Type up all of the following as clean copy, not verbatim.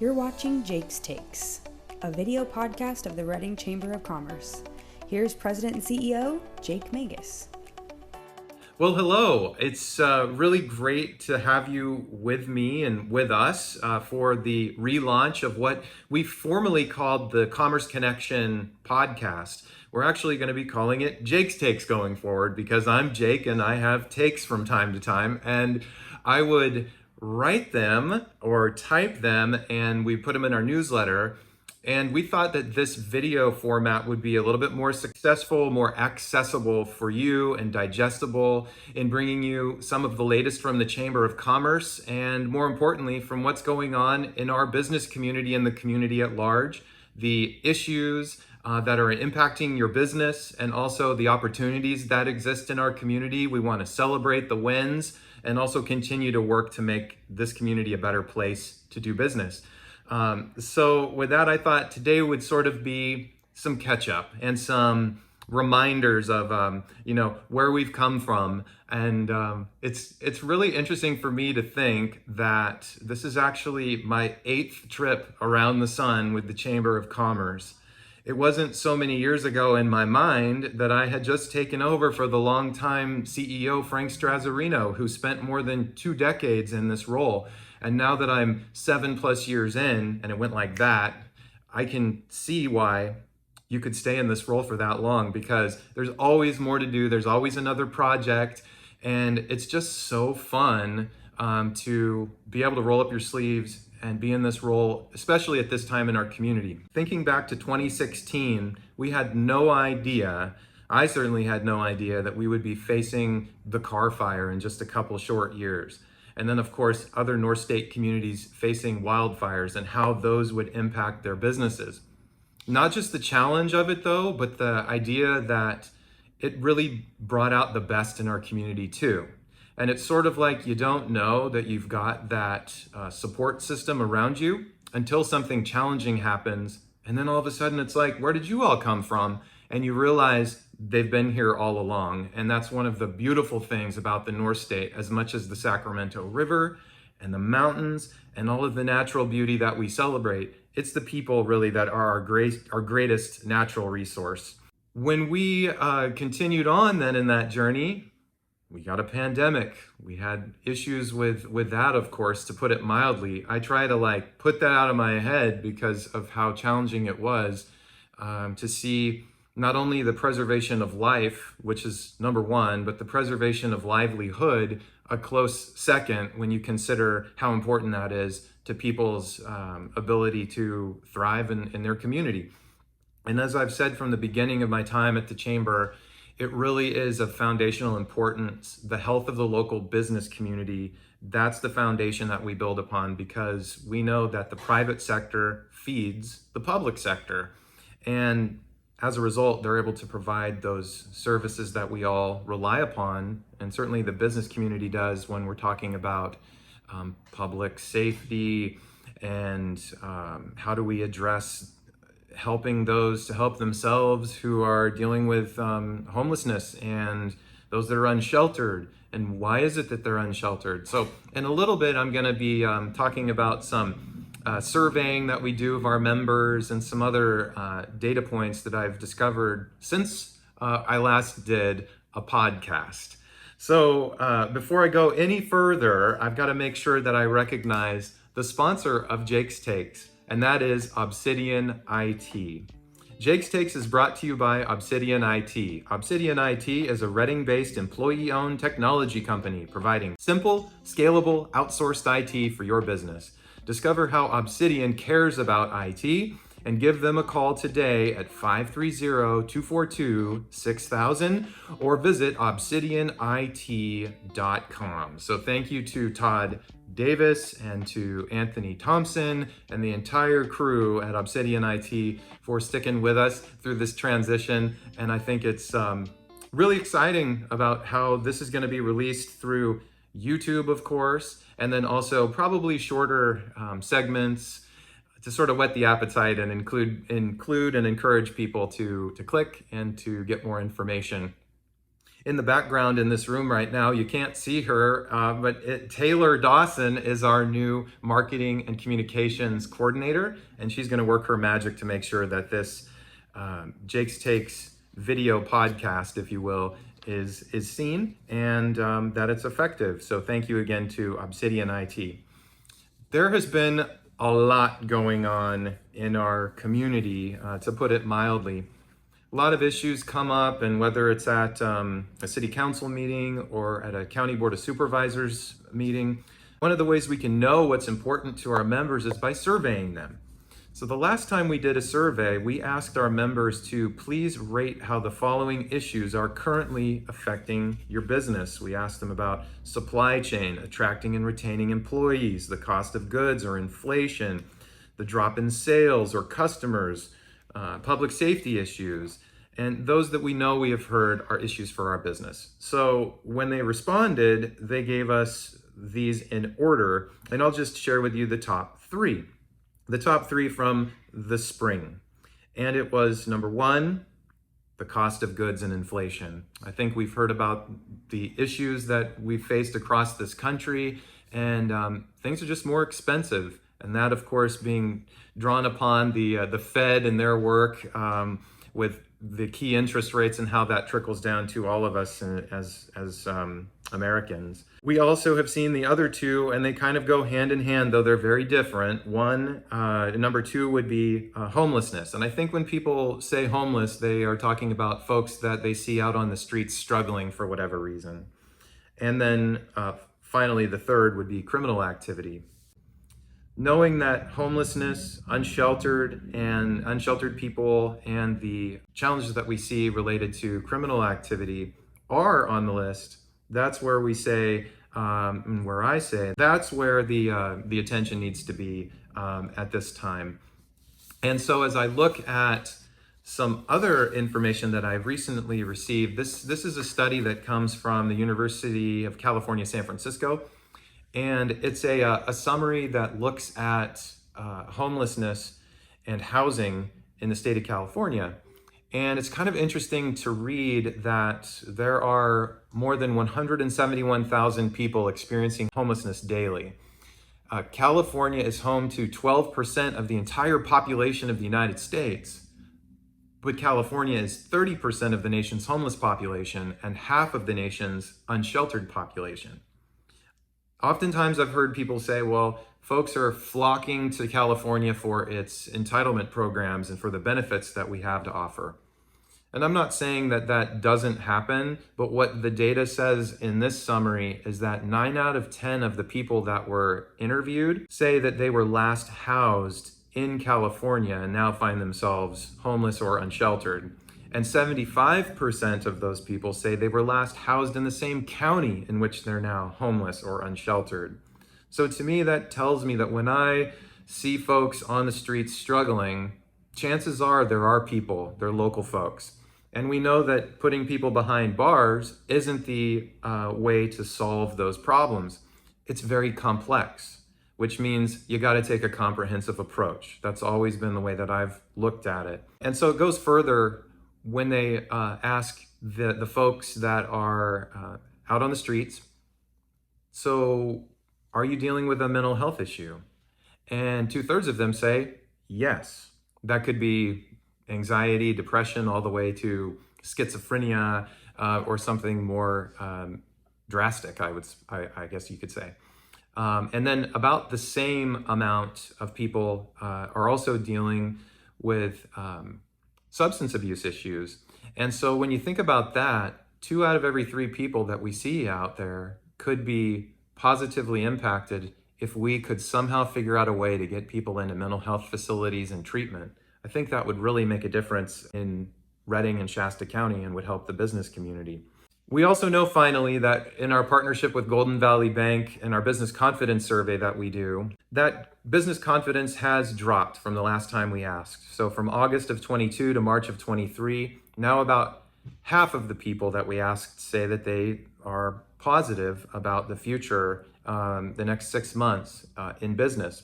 You're watching Jake's Takes, a video podcast of the Reading Chamber of Commerce. Here's President and CEO, Jake Magus. Well, hello. It's really great to have you with me and with us for the relaunch of what we formerly called the Commerce Connection podcast. We're actually going to be calling it Jake's Takes going forward because I'm Jake and I have takes from time to time, and I would write them or type them and we put them in our newsletter. And we thought that this video format would be a little bit more successful, more accessible for you and digestible in bringing you some of the latest from the Chamber of Commerce and more importantly, from what's going on in our business community and the community at large, the issues that are impacting your business and also the opportunities that exist in our community. We want to celebrate the wins and also continue to work to make this community a better place to do business. So with that, I thought today would sort of be some catch up and some reminders of, where we've come from. And it's really interesting for me to think that this is actually my 8th trip around the sun with the Chamber of Commerce. It wasn't so many years ago in my mind that I had just taken over for the longtime CEO, Frank Strazzarino, who spent more than 2 decades in this role. And now that I'm 7+ years in, and it went like that, I can see why you could stay in this role for that long, because there's always more to do. There's always another project. And it's just so fun to be able to roll up your sleeves and be in this role, especially at this time in our community. Thinking back to 2016, we had no idea, I certainly had no idea, that we would be facing the Carr fire in just a couple short years. And then, of course, other North State communities facing wildfires and how those would impact their businesses. Not just the challenge of it, though, but the idea that it really brought out the best in our community, too. And it's sort of like you don't know that you've got that support system around you until something challenging happens. And then all of a sudden, it's like, where did you all come from? And you realize they've been here all along. And that's one of the beautiful things about the North State, as much as the Sacramento River and the mountains and all of the natural beauty that we celebrate. It's the people really that are our greatest natural resource. When we continued on then in that journey, we got a pandemic. We had issues with that, of course, to put it mildly. I try to put that out of my head because of how challenging it was to see not only the preservation of life, which is number one, but the preservation of livelihood a close second when you consider how important that is to people's ability to thrive in their community. And as I've said from the beginning of my time at the Chamber, it really is of foundational importance. The health of the local business community, that's the foundation that we build upon, because we know that the private sector feeds the public sector. And as a result, they're able to provide those services that we all rely upon, and certainly the business community does when we're talking about public safety and how do we address helping those to help themselves who are dealing with homelessness and those that are unsheltered, and why is it that they're unsheltered. So in a little bit, I'm going to be talking about some surveying that we do of our members and some other data points that I've discovered since I last did a podcast. So before I go any further, I've got to make sure that I recognize the sponsor of Jake's Takes, and that is Obsidian IT. Jake's Takes is brought to you by Obsidian IT. Obsidian IT is a Reading-based employee-owned technology company providing simple, scalable, outsourced IT for your business. Discover how Obsidian cares about IT and give them a call today at 530-242-6000 or visit obsidianit.com. So thank you to Todd Davis and to Anthony Thompson and the entire crew at Obsidian IT for sticking with us through this transition. And I think it's really exciting about how this is going to be released through YouTube, of course, and then also probably shorter segments to sort of whet the appetite and include and encourage people to click and to get more information. In the background in this room right now, you can't see her, but Taylor Dawson is our new marketing and communications coordinator, and she's going to work her magic to make sure that this Jake's Takes video podcast, if you will, is seen and that it's effective. So thank you again to Obsidian IT. There has been a lot going on in our community, to put it mildly. A lot of issues come up, and whether it's at a city council meeting or at a county board of supervisors meeting, one of the ways we can know what's important to our members is by surveying them. So the last time we did a survey, we asked our members to please rate how the following issues are currently affecting your business. We asked them about supply chain, attracting and retaining employees, the cost of goods or inflation, the drop in sales or customers, public safety issues, and those that we know we have heard are issues for our business. So when they responded, they gave us these in order, and I'll just share with you the top three. The top three from the spring. And it was number one, the cost of goods and inflation. I think we've heard about the issues that we've faced across this country, and things are just more expensive. And that, of course, being drawn upon the Fed and their work with the key interest rates and how that trickles down to all of us as Americans. We also have seen the other two, and they kind of go hand in hand, though they're very different. Number two would be homelessness. And I think when people say homeless, they are talking about folks that they see out on the streets struggling for whatever reason. And then finally, the third would be criminal activity. Knowing that homelessness, unsheltered people, and the challenges that we see related to criminal activity are on the list, that's where we say, and where I say, that's where the attention needs to be at this time. And so as I look at some other information that I've recently received, this is a study that comes from the University of California, San Francisco. And it's a summary that looks at homelessness and housing in the state of California. And it's kind of interesting to read that there are more than 171,000 people experiencing homelessness daily. California is home to 12% of the entire population of the United States, but California is 30% of the nation's homeless population and half of the nation's unsheltered population. Oftentimes I've heard people say, well, folks are flocking to California for its entitlement programs and for the benefits that we have to offer. And I'm not saying that that doesn't happen, but what the data says in this summary is that 9 out of 10 of the people that were interviewed say that they were last housed in California and now find themselves homeless or unsheltered. And 75% of those people say they were last housed in the same county in which they're now homeless or unsheltered. So to me, that tells me that when I see folks on the streets struggling, chances are there are people, they're local folks. And we know that putting people behind bars isn't the way to solve those problems. It's very complex, which means you got to take a comprehensive approach. That's always been the way that I've looked at it. And so it goes further when they ask the folks that are out on the streets, so are you dealing with a mental health issue? And 2/3 of them say yes. That could be anxiety, depression, all the way to schizophrenia or something more drastic, I guess you could say. And then about the same amount of people are also dealing with substance abuse issues. And so when you think about that, 2 out of every 3 people that we see out there could be positively impacted if we could somehow figure out a way to get people into mental health facilities and treatment. I think that would really make a difference in Redding and Shasta County and would help the business community. We also know finally that in our partnership with Golden Valley Bank and our business confidence survey that we do, that business confidence has dropped from the last time we asked. So from August of 22 to March of 23, now about half of the people that we asked say that they are positive about the future, the next 6 months in business.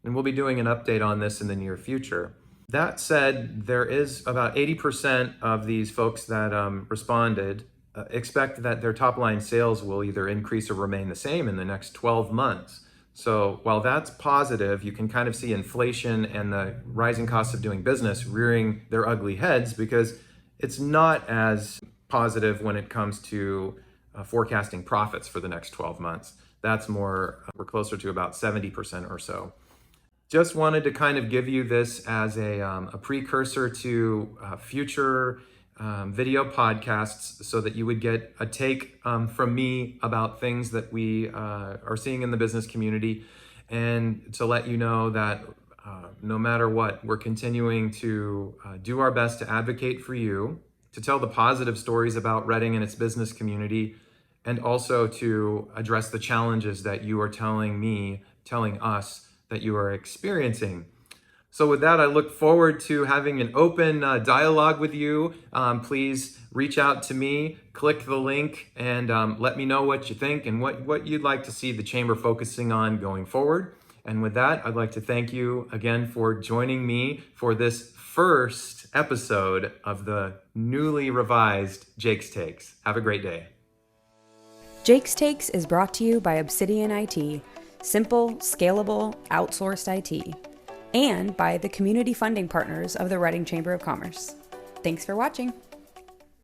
And we'll be doing an update on this in the near future. That said, there is about 80% of these folks that responded expect that their top line sales will either increase or remain the same in the next 12 months. So while that's positive, you can kind of see inflation and the rising costs of doing business rearing their ugly heads, because it's not as positive when it comes to forecasting profits for the next 12 months. That's more, we're closer to about 70% or so. Just wanted to kind of give you this as a precursor to future video podcasts, so that you would get a take from me about things that we are seeing in the business community, and to let you know that no matter what, we're continuing to do our best to advocate for you, to tell the positive stories about Reading and its business community, and also to address the challenges that you are telling us that you are experiencing. So with that, I look forward to having an open dialogue with you. Please reach out to me, click the link, and let me know what you think and what you'd like to see the Chamber focusing on going forward. And with that, I'd like to thank you again for joining me for this first episode of the newly revised Jake's Takes. Have a great day. Jake's Takes is brought to you by Obsidian IT, simple, scalable, outsourced IT, and by the community funding partners of the Reading Chamber of Commerce. Thanks for watching.